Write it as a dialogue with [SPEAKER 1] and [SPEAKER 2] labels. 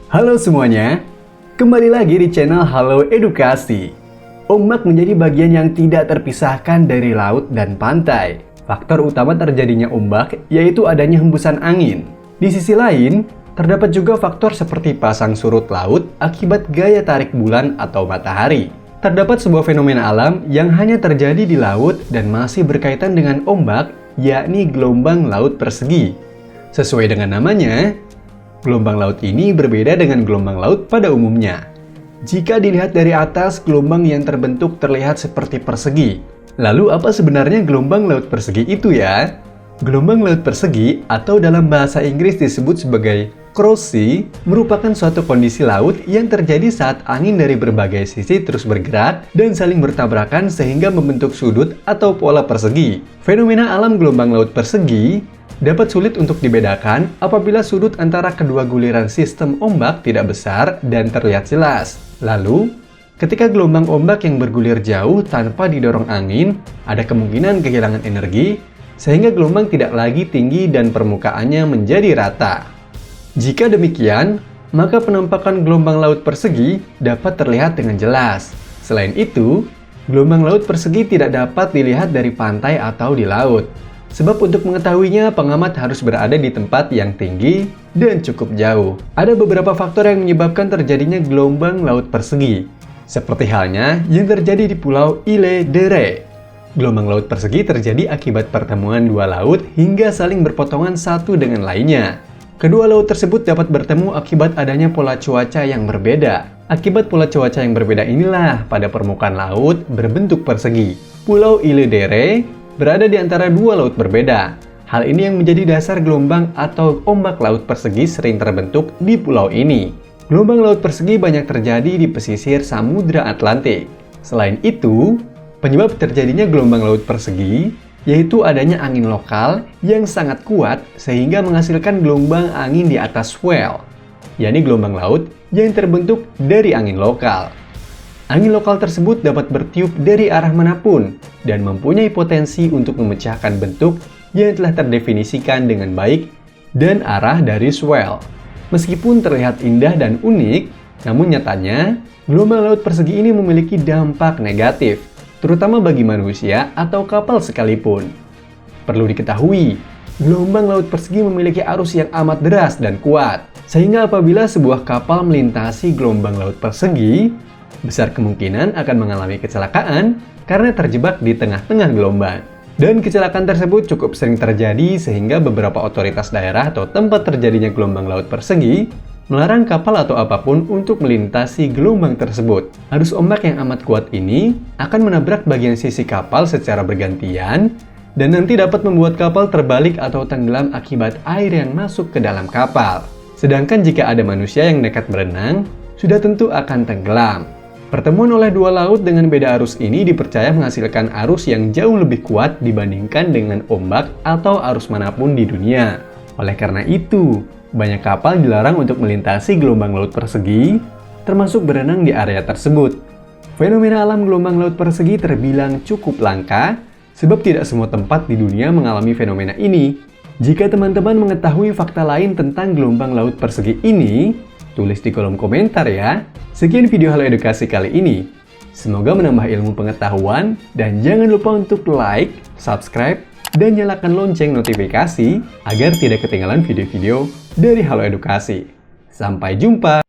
[SPEAKER 1] Halo semuanya, kembali lagi di channel Halo Edukasi. Ombak menjadi bagian yang tidak terpisahkan dari laut dan pantai. Faktor utama terjadinya ombak yaitu adanya hembusan angin. Di sisi lain, terdapat juga faktor seperti pasang surut laut akibat gaya tarik bulan atau matahari. Terdapat sebuah fenomena alam yang hanya terjadi di laut dan masih berkaitan dengan ombak, yakni gelombang laut persegi. Sesuai dengan namanya, gelombang laut ini berbeda dengan gelombang laut pada umumnya. Jika dilihat dari atas, gelombang yang terbentuk terlihat seperti persegi. Lalu apa sebenarnya gelombang laut persegi itu ya? Gelombang laut persegi atau dalam bahasa Inggris disebut sebagai cross sea merupakan suatu kondisi laut yang terjadi saat angin dari berbagai sisi terus bergerak dan saling bertabrakan sehingga membentuk sudut atau pola persegi. Fenomena alam gelombang laut persegi dapat sulit untuk dibedakan apabila sudut antara kedua guliran sistem ombak tidak besar dan terlihat jelas. Lalu, ketika gelombang ombak yang bergulir jauh tanpa didorong angin, ada kemungkinan kehilangan energi, sehingga gelombang tidak lagi tinggi dan permukaannya menjadi rata. Jika demikian, maka penampakan gelombang laut persegi dapat terlihat dengan jelas. Selain itu, gelombang laut persegi tidak dapat dilihat dari pantai atau di laut. Sebab untuk mengetahuinya, pengamat harus berada di tempat yang tinggi dan cukup jauh. Ada beberapa faktor yang menyebabkan terjadinya gelombang laut persegi. Seperti halnya yang terjadi di Pulau Île de Ré. Gelombang laut persegi terjadi akibat pertemuan dua laut hingga saling berpotongan satu dengan lainnya. Kedua laut tersebut dapat bertemu akibat adanya pola cuaca yang berbeda. Akibat pola cuaca yang berbeda inilah pada permukaan laut berbentuk persegi. Pulau Île de Ré berada di antara dua laut berbeda. Hal ini yang menjadi dasar gelombang atau ombak laut persegi sering terbentuk di pulau ini. Gelombang laut persegi banyak terjadi di pesisir Samudra Atlantik. Selain itu, penyebab terjadinya gelombang laut persegi yaitu adanya angin lokal yang sangat kuat sehingga menghasilkan gelombang angin di atas swell, yakni gelombang laut yang terbentuk dari angin lokal. Angin lokal tersebut dapat bertiup dari arah manapun dan mempunyai potensi untuk memecahkan bentuk yang telah terdefinisikan dengan baik dan arah dari swell. Meskipun terlihat indah dan unik, namun nyatanya gelombang laut persegi ini memiliki dampak negatif, terutama bagi manusia atau kapal sekalipun. Perlu diketahui, gelombang laut persegi memiliki arus yang amat deras dan kuat, sehingga apabila sebuah kapal melintasi gelombang laut persegi, besar kemungkinan akan mengalami kecelakaan karena terjebak di tengah-tengah gelombang. Dan kecelakaan tersebut cukup sering terjadi sehingga beberapa otoritas daerah atau tempat terjadinya gelombang laut persegi melarang kapal atau apapun untuk melintasi gelombang tersebut. Arus ombak yang amat kuat ini akan menabrak bagian sisi kapal secara bergantian dan nanti dapat membuat kapal terbalik atau tenggelam akibat air yang masuk ke dalam kapal. Sedangkan jika ada manusia yang nekat berenang, sudah tentu akan tenggelam. Pertemuan oleh dua laut dengan beda arus ini dipercaya menghasilkan arus yang jauh lebih kuat dibandingkan dengan ombak atau arus manapun di dunia. Oleh karena itu, banyak kapal dilarang untuk melintasi gelombang laut persegi, termasuk berenang di area tersebut. Fenomena alam gelombang laut persegi terbilang cukup langka, sebab tidak semua tempat di dunia mengalami fenomena ini. Jika teman-teman mengetahui fakta lain tentang gelombang laut persegi ini, tulis di kolom komentar ya. Sekian video Halo Edukasi kali ini. Semoga menambah ilmu pengetahuan dan jangan lupa untuk like, subscribe, dan nyalakan lonceng notifikasi agar tidak ketinggalan video-video dari Halo Edukasi. Sampai jumpa!